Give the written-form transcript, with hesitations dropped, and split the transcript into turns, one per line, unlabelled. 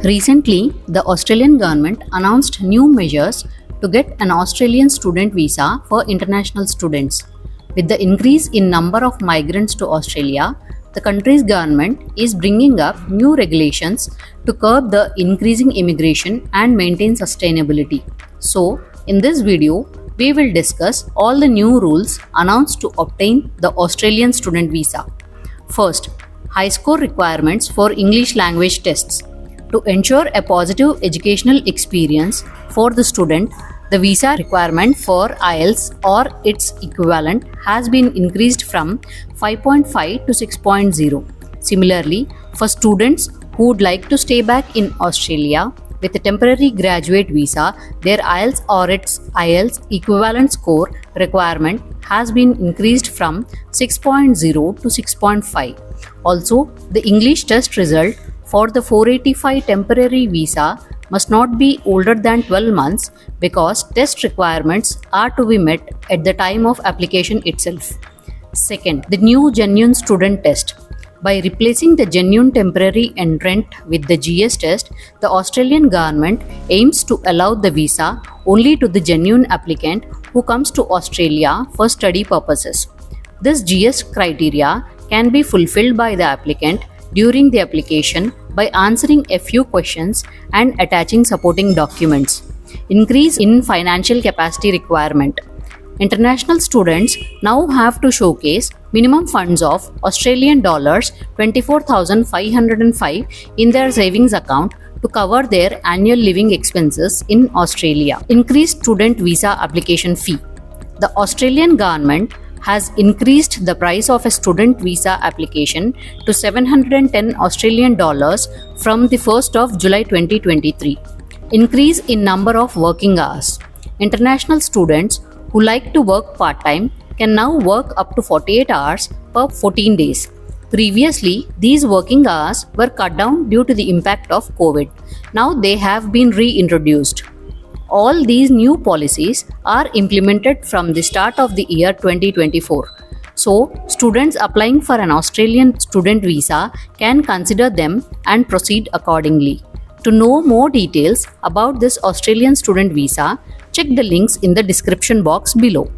Recently, the Australian government announced new measures to get an Australian student visa for international students. With the increase in number of migrants to Australia, the country's government is bringing up new regulations to curb the increasing immigration and maintain sustainability. So, in this video, we will discuss all the new rules announced to obtain the Australian student visa. First, high score requirements for English language tests. To ensure a positive educational experience for the student, the visa requirement for IELTS or its equivalent has been increased from 5.5 to 6.0. Similarly, for students who would like to stay back in Australia with a temporary graduate visa, their IELTS or its IELTS equivalent score requirement has been increased from 6.0 to 6.5. Also, the English test result for the 485 temporary visa must not be older than 12 months because test requirements are to be met at the time of application itself. Second, the new genuine student test. By replacing the genuine temporary entrant with the GS test, the Australian government aims to allow the visa only to the genuine applicant who comes to Australia for study purposes. This GS criteria can be fulfilled by the applicant during the application by answering a few questions and attaching supporting documents. Increase in financial capacity requirement. International students now have to showcase minimum funds of Australian dollars 24,505 in their savings account to cover their annual living expenses in Australia. Increased student visa application fee. The Australian government has increased the price of a student visa application to 710 Australian dollars from the 1st of July 2023. Increase in number of working hours. International students who like to work part-time can now work up to 48 hours per 14 days. Previously, these working hours were cut down due to the impact of COVID. Now they have been reintroduced. All these new policies are implemented from the start of the year 2024. So, students applying for an Australian student visa can consider them and proceed accordingly. To know more details about this Australian student visa, check the links in the description box below.